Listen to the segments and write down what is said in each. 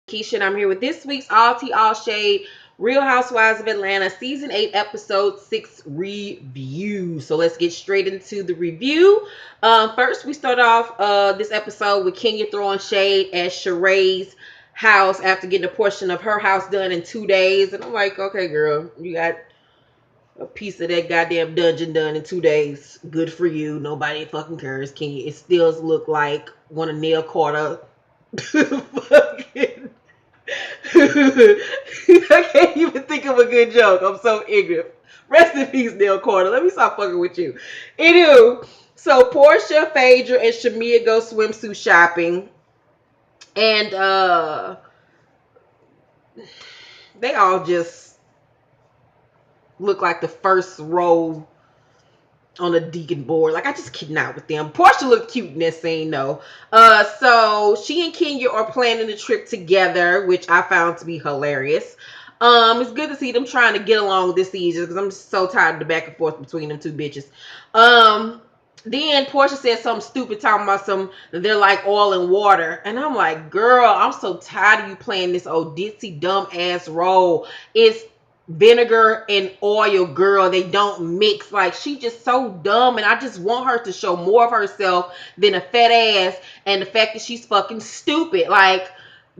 Keisha, and I'm here with this week's All Tea All Shade Real Housewives of Atlanta Season 8 Episode 6 review. So let's get straight into the review. First, we start off this episode with Kenya throwing shade at Sheree's house after getting a portion of her house done in 2 days. And I'm like, okay, girl, you got a piece of that goddamn dungeon done in 2 days. Good for you. Nobody fucking cares, Kenya. It still look like one of Nail Carter fucking I can't even think of a good joke. I'm so ignorant. Rest in peace, Neil Carter. Let me stop fucking with you. Anywho, so Portia, Phaedra, and Shamia go swimsuit shopping, and they all just look like the first row on a deacon board. Like, I just cannot with them. Portia looked cute in this scene though. So she and Kenya are planning a trip together, which I found to be hilarious. It's good to see them trying to get along this season because I'm just so tired of the back and forth between them two bitches. Then Portia said something stupid talking about they're like oil and water. And I'm like, girl, I'm so tired of you playing this old ditzy dumb ass role. It's vinegar and oil, girl. They don't mix. Like, she just so dumb, and I just want her to show more of herself than a fat ass and the fact that she's fucking stupid. Like,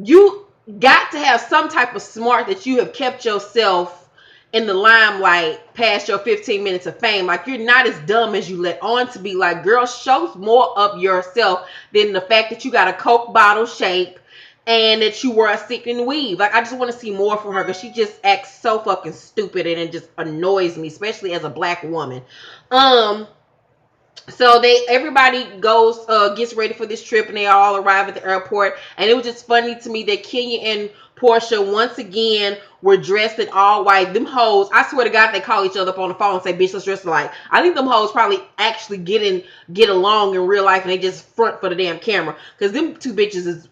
you got to have some type of smart that you have kept yourself in the limelight past your 15 minutes of fame. Like, you're not as dumb as you let on to be. Like, girl, show more of yourself than the fact that you got a Coke bottle shape and that you wear a sequin weave. Like, I just want to see more from her because she just acts so fucking stupid, and it just annoys me, especially as a black woman. So everybody goes gets ready for this trip, and they all arrive at the airport. And it was just funny to me that Kenya and Portia once again were dressed in all white. Them hoes, I swear to God, they call each other up on the phone and say, bitch, let's dress alike. I think them hoes probably actually get along in real life, and they just front for the damn camera. Because them two bitches is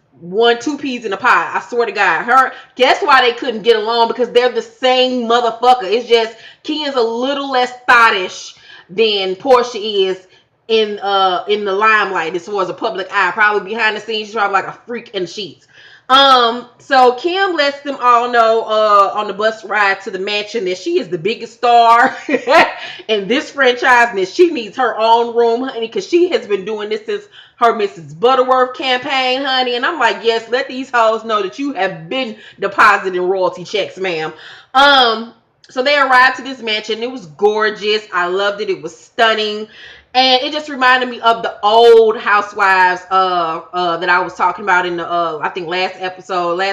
two peas in a pie. I swear to God. That's why they couldn't get along, because they're the same motherfucker. It's just Kenya's a little less thottish than Portia is in the limelight as far as a public eye. Probably behind the scenes, she's probably like a freak in the sheets. So Kim lets them all know on the bus ride to the mansion that she is the biggest star in this franchise, and that she needs her own room, honey, because she has been doing this since her Mrs. Butterworth campaign, honey. And I'm like, yes, let these hoes know that you have been depositing royalty checks, ma'am. So they arrived to this mansion. It was gorgeous. I loved it. It was stunning. And it just reminded me of the old housewives that I was talking about in the I think last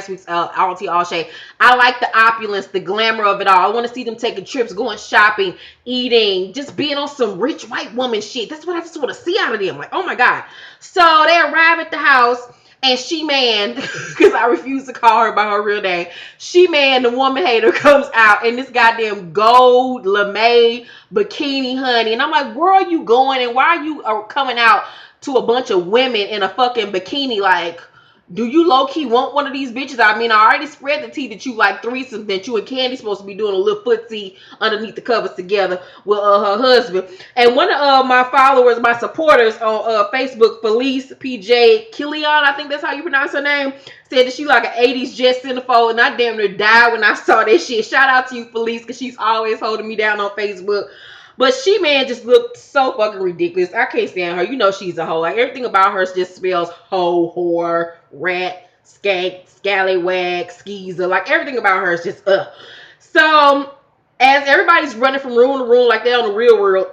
week's All Tea All Shade. I like the opulence, the glamour of it all. I want to see them taking trips, going shopping, eating, just being on some rich white woman shit. That's what I just want to see out of them. Like, oh my God. So they arrive at the house, and she man, because I refuse to call her by her real name, she man, the woman hater, comes out in this goddamn gold lame bikini, honey. And I'm like, where are you going, and why are you coming out to a bunch of women in a fucking bikini? Like, do you low-key want one of these bitches? I mean, I already spread the tea that you like threesomes, that you and Candy supposed to be doing a little footsie underneath the covers together with her husband. And one of my followers, my supporters on Facebook, Felice PJ Killian, I think that's how you pronounce her name, said that she like an 80s jet centerfold, and I damn near died when I saw that shit. Shout out to you, Felice, because she's always holding me down on Facebook. But she, man, just looked so fucking ridiculous. I can't stand her. You know she's a hoe. Like, everything about her just spells hoe, whore, rat, skank, scallywag, skeezer. Like, everything about her is just So, as everybody's running from room to room like they're on the real world,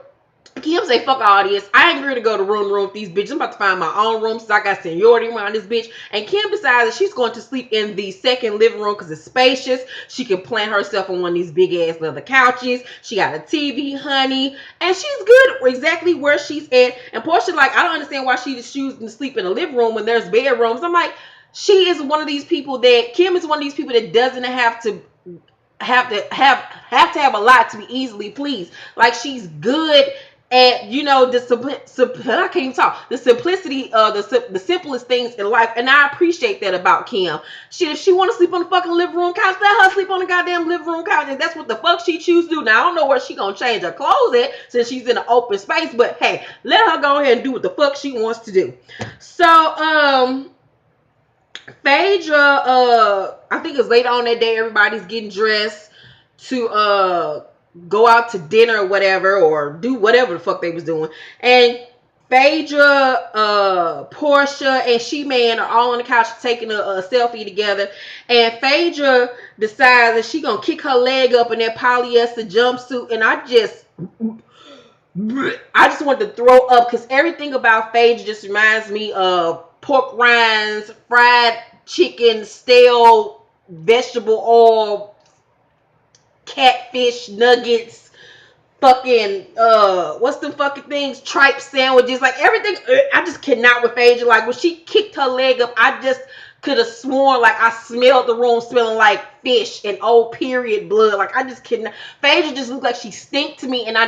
Kim say, fuck all this. I ain't going to go to room to room with these bitches. I'm about to find my own room, so I got seniority around this bitch. And Kim decides that she's going to sleep in the second living room because it's spacious. She can plant herself on one of these big ass leather couches. She got a TV, honey. And she's good exactly where she's at. And Portia, like, I don't understand why she's choosing to sleep in the living room when there's bedrooms. I'm like, she is one of these people that, Kim is one of these people that doesn't have to have a lot to be easily pleased. Like, she's good at, you know, I can't even talk. The simplicity, the simplest things in life, and I appreciate that about Kim. If she want to sleep on the fucking living room couch, let her sleep on the goddamn living room couch, and that's what the fuck she choose to do. Now I don't know where she gonna change her clothes at since she's in an open space, but hey, let her go ahead and do what the fuck she wants to do. So Phaedra, I think it's later on that day, everybody's getting dressed to go out to dinner or whatever, or do whatever the fuck they was doing. And Phaedra, Portia, and She-Man are all on the couch taking a selfie together. And Phaedra decides that she gonna kick her leg up in that polyester jumpsuit, and I just want to throw up because everything about Phaedra just reminds me of pork rinds, fried chicken, stale vegetable oil, catfish nuggets, fucking what's the fucking things, tripe sandwiches, like everything. I just cannot with Phaedra. Like when she kicked her leg up, I just could have sworn like I smelled the room smelling like fish and old period blood. Like I just cannot. Phaedra just looked like she stink to me, and I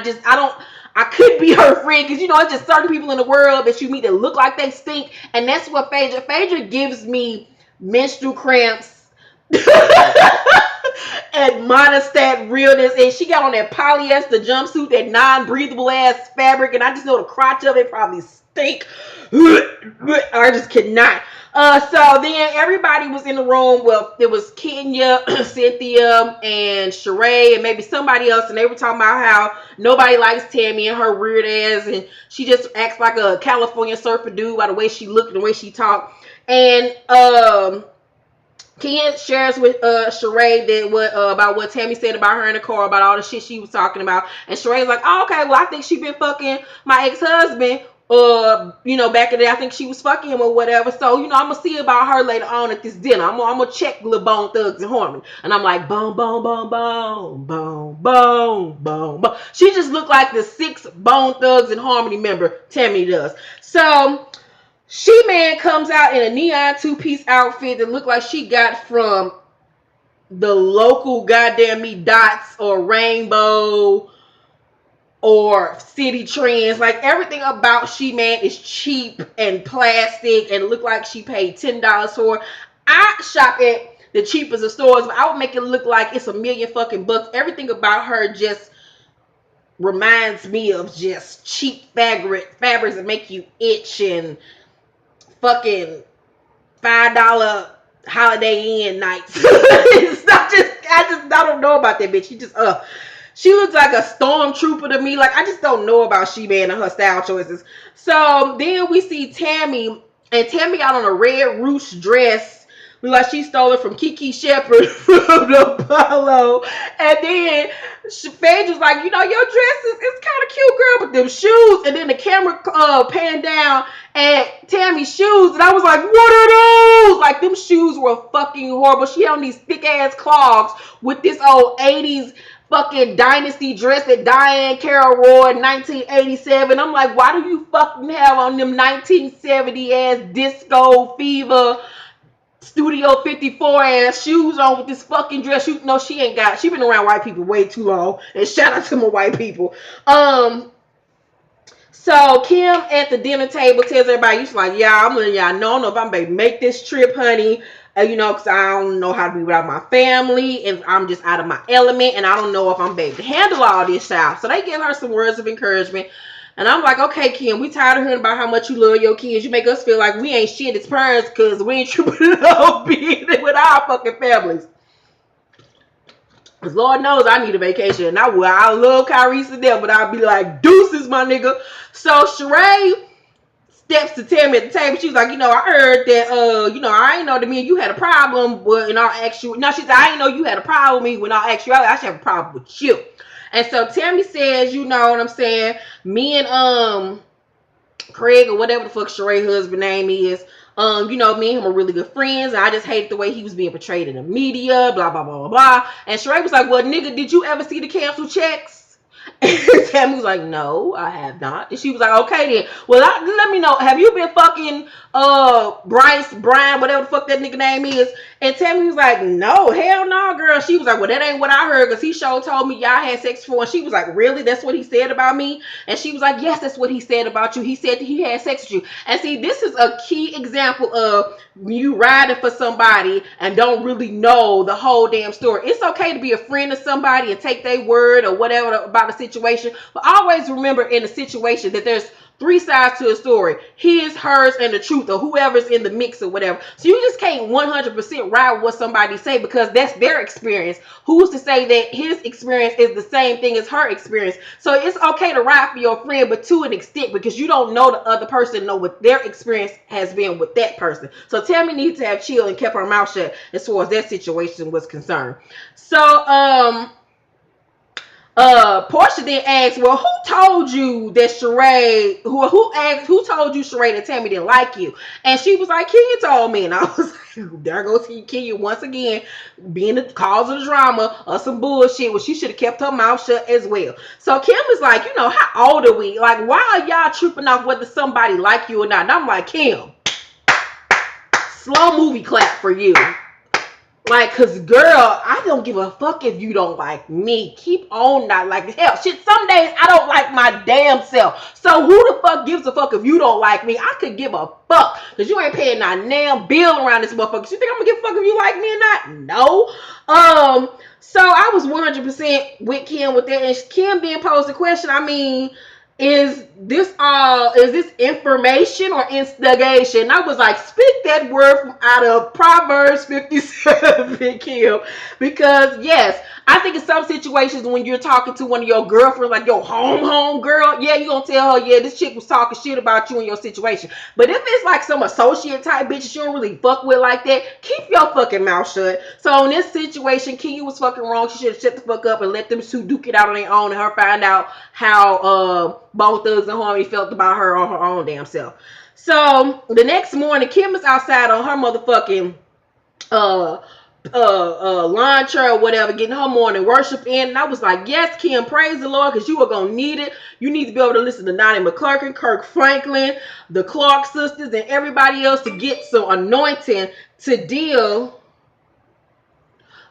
could be her friend because it's just certain people in the world that you meet that look like they stink, and that's what Phaedra gives me menstrual cramps and monostat realness, and she got on that polyester jumpsuit, that non-breathable ass fabric, and I just know the crotch of it probably stink. I just cannot. So then everybody was in the room. Well, there was Kenya, Cynthia, and Sheree, and maybe somebody else, and they were talking about how nobody likes Tammy and her weird ass, and she just acts like a California surfer dude by the way she looked and the way she talked. And Ken shares with Sheree that about what Tammy said about her in the car, about all the shit she was talking about, and Sheree's like, "Oh, okay, well, I think she been fucking my ex-husband. Back in the day, I think she was fucking him or whatever. So, I'm gonna see about her later on at this dinner. I'm gonna check little Bone Thugs and Harmony." And I'm like, boom, boom, boom, boom, boom, boom, boom, boom. She just looked like the 6th Bone Thugs and Harmony member. Tammy does. So She-Man comes out in a neon 2-piece outfit that looked like she got from the local goddamn me Dots or Rainbow or City Trends. Like everything about She-Man is cheap and plastic and look like she paid $10 for. I shop at the cheapest of stores, but I would make it look like it's $1,000,000 fucking. Everything about her just reminds me of just cheap fabrics that make you itch and fucking $5 Holiday Inn nights. It's not just I don't know about that bitch. She looks like a stormtrooper to me. Like I just don't know about She-Man and her style choices. So then we see Tammy, and Tammy got on a red ruche dress. Look like she stole it from Kiki Shepherd from the Apollo. And then Phaedra's like, your dress is kind of cute, girl, but them shoes. And then the camera panned down at Tammy's shoes, and I was like, what are those? Like them shoes were fucking horrible. She had on these thick ass clogs with this old 80s fucking dynasty dress that Diane Carroll wore in 1987. I'm like, why do you fucking have on them 1970 ass disco fever Studio 54 ass shoes on with this fucking dress? She been around white people way too long. And shout out to my white people. So Kim at the dinner table tells everybody, she's like, yeah, I'm letting y'all know, I don't know if I'm gonna make this trip, honey. Because I don't know how to be without my family, and I'm just out of my element, and I don't know if I'm able to handle all this out. So they give her some words of encouragement. And I'm like, okay, Kim, we tired of hearing about how much you love your kids. You make us feel like we ain't shit as parents because we ain't tripping it up being with our fucking families. Because Lord knows I need a vacation. And I love Kyrie to death, but I'll be like, deuces, my nigga. So Sheree steps to Tammy at the table. She was like, I heard that, I ain't know that me and you had a problem, but in all actuality, no, she said, I ain't know you had a problem with me. When all actuality, I should have a problem with you. And so Tammy says, you know what I'm saying? Me and Craig, or whatever the fuck Sheree's husband name is, me and him are really good friends, and I just hated the way he was being portrayed in the media, blah, blah, blah, blah, blah. And Sheree was like, well, nigga, did you ever see the canceled checks? And Tammy was like, no, I have not. And she was like, okay then. Well, let me know. Have you been fucking Brian, whatever the fuck that nigga name is? And Tammy was like, no, hell no, girl. She was like, well, that ain't what I heard, because he sure told me y'all had sex before. And she was like, really? That's what he said about me? And she was like, yes, that's what he said about you. He said that he had sex with you. And see, this is a key example of you riding for somebody and don't really know the whole damn story. It's okay to be a friend of somebody and take their word or whatever about a situation, but always remember in a situation that there's three sides to a story: his, hers, and the truth, or whoever's in the mix or whatever. So you just can't 100% ride with what somebody say, because that's their experience. Who's to say that his experience is the same thing as her experience? So it's okay to ride for your friend, but to an extent, because you don't know the other person, know what their experience has been with that person. So Tammy needs to have chilled and kept her mouth shut as far as that situation was concerned. So Portia then asked, well, who told you that Sheree, who told you Sheree and Tammy didn't like you? And she was like, Kenya told me. And I was like, there goes Kenya once again, being the cause of the drama or some bullshit. Well, she should have kept her mouth shut as well. So Kim is like, how old are we? Like, why are y'all tripping off whether somebody like you or not? And I'm like, Kim, slow movie clap for you. Like, cause girl, I don't give a fuck if you don't like me. Keep on not like hell. Shit, some days I don't like my damn self. So who the fuck gives a fuck if you don't like me? I could give a fuck. Cause you ain't paying not damn bill around this motherfucker. You think I'm gonna give a fuck if you like me or not? No. So I was 100% with Kim with that. And Kim then posed the question, I mean, is this information or instigation? I was like, speak that word from out of Proverbs 57, Kim. Because yes, I think in some situations when you're talking to one of your girlfriends, like your home girl, yeah, you're gonna tell her, yeah, this chick was talking shit about you in your situation. But if it's like some associate type bitches you don't really fuck with like that, keep your fucking mouth shut. So in this situation, Kenya was fucking wrong. She should have shut the fuck up and let them two duke it out on their own and her find out how both Thugs and Harmony felt about her on her own damn self. So the next morning, Kim is outside on her motherfucking lawn chair or whatever, getting her morning worship in. And I was like, yes, Kim, praise the Lord, because you are gonna need it. You need to be able to listen to Donnie McClurkin, Kirk Franklin, the Clark sisters, and everybody else to get some anointing to deal.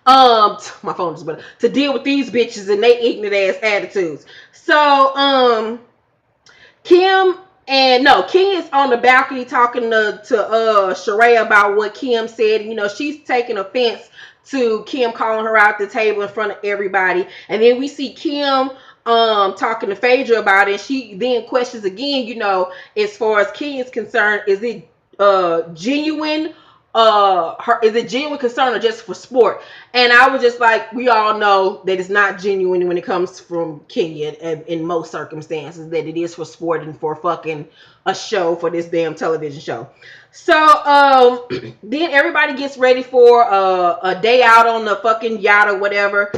My phone just went, to deal with these bitches and they ignorant ass attitudes. So Kim is on the balcony talking to Sheree about what Kim said. She's taking offense to Kim calling her out the table in front of everybody. And then we see Kim talking to Phaedra about it. She then questions again, as far as Kim is concerned, is it genuine? Is it genuine concern or just for sport? And I was just like, we all know that it's not genuine when it comes from Kenya in most circumstances, that it is for sport and for fucking a show, for this damn television show. So then everybody gets ready for a day out on the fucking yacht or whatever.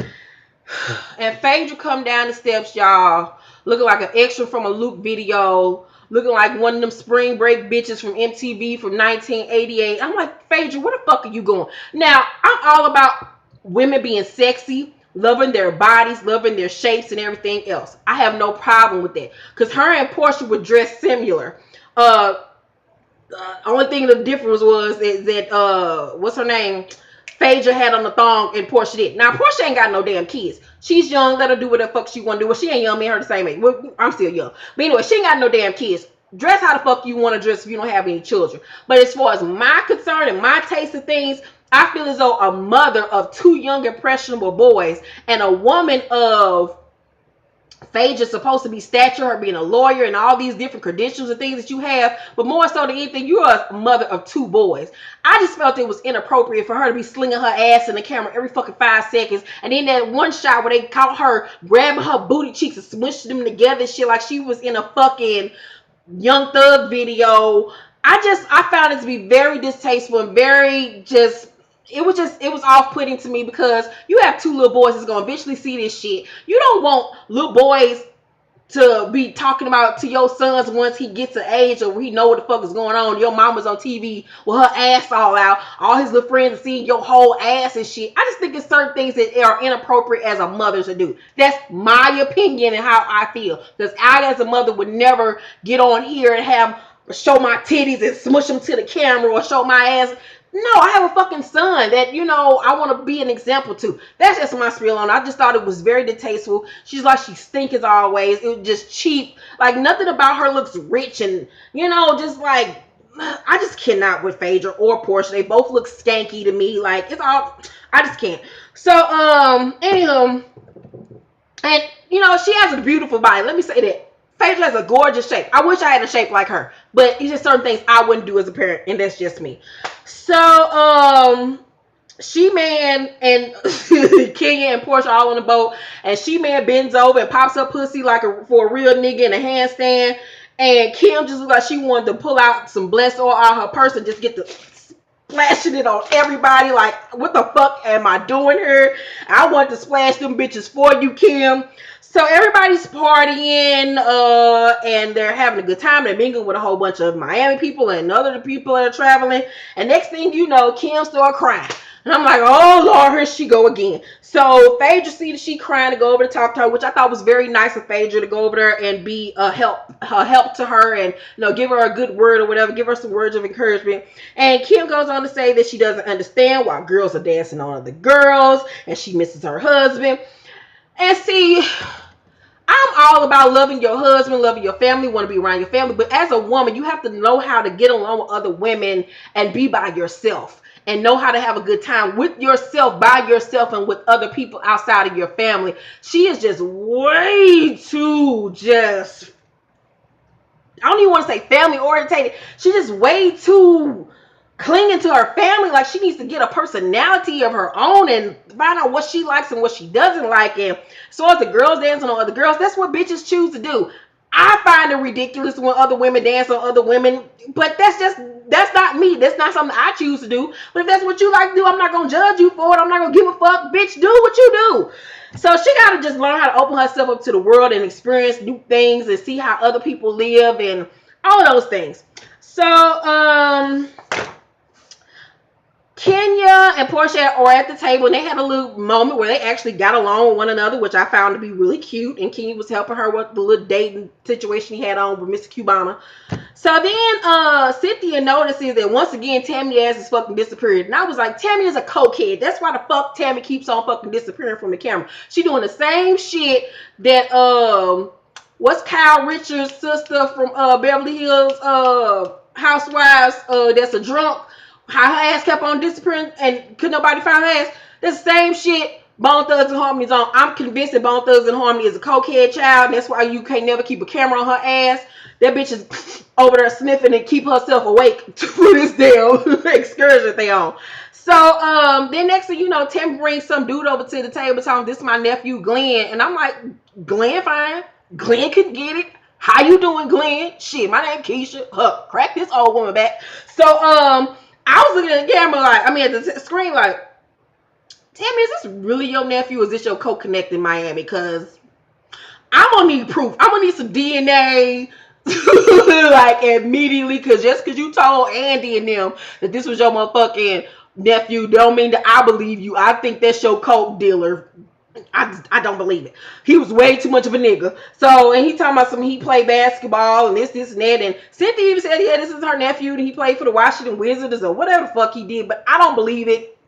And Phaedra come down the steps, y'all, looking like an extra from a Luke video, looking like one of them spring break bitches from MTV from 1988. I'm like, Phaedra, where the fuck are you going? Now, I'm all about women being sexy, loving their bodies, loving their shapes and everything else. I have no problem with that. Because her and Portia were dressed similar. Only thing the difference was is that what's her name? Phaedra had on the thong and Portia did. Now Portia ain't got no damn kids. She's young. Let her do what the fuck she want to do. Well, she ain't young. Me and her the same age. Well, I'm still young. But anyway, she ain't got no damn kids. Dress how the fuck you want to dress if you don't have any children. But as far as my concern and my taste of things, I feel as though a mother of two young impressionable boys and a woman of Phaedra's supposed to be stature, her being a lawyer and all these different credentials and things that you have, but more so than anything, you're a mother of two boys. I just felt it was inappropriate for her to be slinging her ass in the camera every fucking 5 seconds, and then that one shot where they caught her grabbing her booty cheeks and smushing them together and shit like she was in a fucking Young Thug video. I found it to be very distasteful and very it was off-putting to me, because you have two little boys that's gonna eventually see this shit. You don't want little boys to be talking about to your sons once he gets an age or he know what the fuck is going on. Your mama's on TV with her ass all out. All his little friends are seeing your whole ass and shit. I just think it's certain things that are inappropriate as a mother to do. That's my opinion and how I feel. Because I, as a mother, would never get on here and show my titties and smush them to the camera or show my ass. No, I have a fucking son that, I want to be an example to. That's just my spiel on it. I just thought it was very distasteful. She's like, she stink as always. It was just cheap. Like, nothing about her looks rich and, just like, I just cannot with Phaedra or Portia. They both look skanky to me. Like, it's all, I just can't. So, anywho, and, she has a beautiful body. Let me say that. Phaedra has a gorgeous shape. I wish I had a shape like her, but it's just certain things I wouldn't do as a parent, and that's just me. So, She Man and Kenya and Portia all on the boat, and She Man bends over and pops her pussy like for a real nigga in a handstand, and Kim just looked like she wanted to pull out some blessed oil out of her purse and just get the splashing it on everybody. Like, what the fuck am I doing here? I want to splash them bitches for you, Kim. So everybody's partying, and they're having a good time. They're mingling with a whole bunch of Miami people and other people that are traveling. And next thing you know, Kim started crying. And I'm like, oh Lord, here she go again. So Phaedra see that she crying to go over to talk to her, which I thought was very nice of Phaedra to go over there and be a help to her, and give her a good word or whatever, give her some words of encouragement. And Kim goes on to say that she doesn't understand why girls are dancing on other girls, and she misses her husband. And see, I'm all about loving your husband, loving your family, want to be around your family. But as a woman, you have to know how to get along with other women and be by yourself, and know how to have a good time with yourself, by yourself, and with other people outside of your family. She is just way too I don't even want to say family orientated. She's just way too clinging to her family. Like, she needs to get a personality of her own and find out what she likes and what she doesn't like. And so as the girls dancing on other girls, that's what bitches choose to do. I find it ridiculous when other women dance on other women, but that's not me. That's not something I choose to do. But if that's what you like to do, I'm not gonna judge you for it. I'm not gonna give a fuck. Bitch, do what you do. So she gotta just learn how to open herself up to the world and experience new things and see how other people live and all those things. So Kenya and Portia are at the table, and they had a little moment where they actually got along with one another, which I found to be really cute. And Kenya was helping her with the little dating situation he had on with Mr. Cubana. So then Cynthia notices that once again Tammy ass is fucking disappeared. And I was like, Tammy is a cokehead. That's why the fuck Tammy keeps on fucking disappearing from the camera. She doing the same shit that what's Kyle Richards' sister from Beverly Hills Housewives that's a drunk. How her ass kept on disappearing and could nobody find her ass. That's the same shit Bone Thugs and Harmony's on. I'm convinced that Bone Thugs and Harmony is a cokehead child. And that's why you can't never keep a camera on her ass. That bitch is over there sniffing and keep herself awake for this damn excursion they on. So then next thing you know, Tim brings some dude over to the table telling this is my nephew Glenn. And I'm like, Glenn fine. Glenn could get it. How you doing, Glenn? Shit, my name Keisha. Huh, crack this old woman back. So I was looking at the camera like, at the screen like, Tammy, is this really your nephew or is this your co-connect in Miami? Because I'm gonna need proof. I'm gonna need some DNA like immediately, because just because you told Andy and them that this was your motherfucking nephew don't mean that I believe you. I think that's your coke dealer. I don't believe it. He was way too much of a nigga. So, and he talking about he played basketball and this and that. And Cynthia even said, yeah, this is her nephew and he played for the Washington Wizards or whatever the fuck he did. But I don't believe it.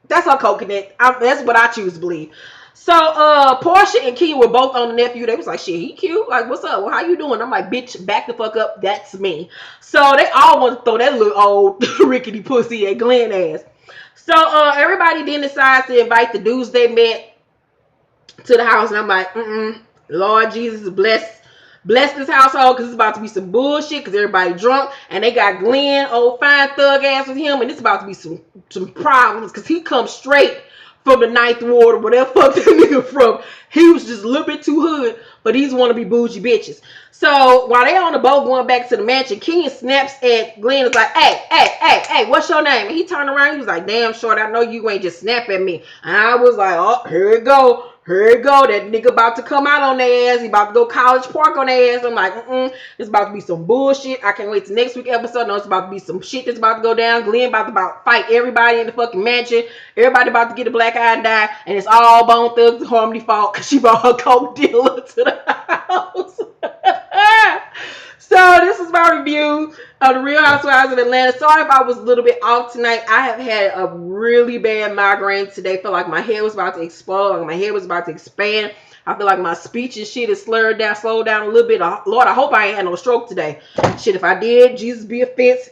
That's her coconut. That's what I choose to believe. So, Portia and Key were both on the nephew. They was like, shit, he cute. Like, what's up? Well, how you doing? I'm like, bitch, back the fuck up. That's me. So, they all want to throw that little old rickety pussy at Glenn ass. So, everybody then decides to invite the dudes they met to the house, and I'm like, Lord Jesus, bless this household, because it's about to be some bullshit, because everybody drunk, and they got Glenn, old fine thug ass with him, and it's about to be some problems, because he comes straight from the Ninth Ward, or whatever fuck that nigga from. He was just a little bit too hood, but he's want to be bougie bitches. So while they on the boat going back to the mansion, Ken snaps at Glenn. Is like, hey, what's your name? And he turned around. He was like, damn short, I know you ain't just snap at me. And I was like, oh, here it go. That nigga about to come out on their ass. He about to go College Park on their ass. I'm like, it's about to be some bullshit. I can't wait to next week episode. No, it's about to be some shit that's about to go down. Glenn about to fight everybody in the fucking mansion. Everybody about to get a black eye and die. And it's all Bone Thugs and Harmony fault because she brought her coke dealer to the house. So this is my review of the Real Housewives of Atlanta. Sorry if I was a little bit off tonight. I have had a really bad migraine today. Felt like my head was about to explode. Like my head was about to expand. I feel like my speech and shit is slowed down a little bit. Lord, I hope I ain't had no stroke today. Shit, if I did, Jesus be a fence.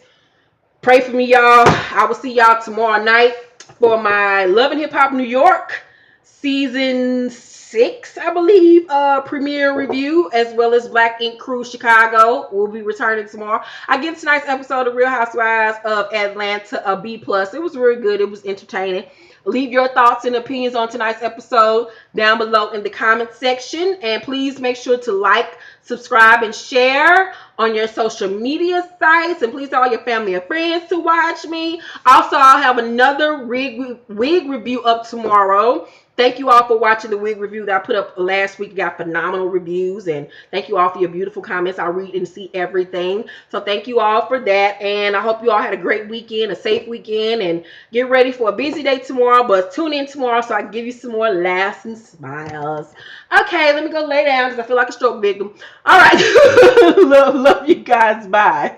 Pray for me, y'all. I will see y'all tomorrow night for my Love and Hip Hop New York season Ep6, I believe, premiere review, as well as Black Ink Crew Chicago will be returning tomorrow. I give tonight's episode of Real Housewives of Atlanta a B plus. It was really good. It was entertaining. Leave your thoughts and opinions on tonight's episode down below in the comment section, and please make sure to like, subscribe, and share on your social media sites, and please tell all your family and friends to watch me. Also, I'll have another wig review up tomorrow. Thank you all for watching the wig review that I put up last week. Got phenomenal reviews, and thank you all for your beautiful comments. I read and see everything. So thank you all for that, and I hope you all had a great weekend, a safe weekend, and get ready for a busy day tomorrow. But tune in tomorrow so I can give you some more laughs and smiles. Okay, let me go lay down because I feel like a stroke victim. All right. love you guys. Bye.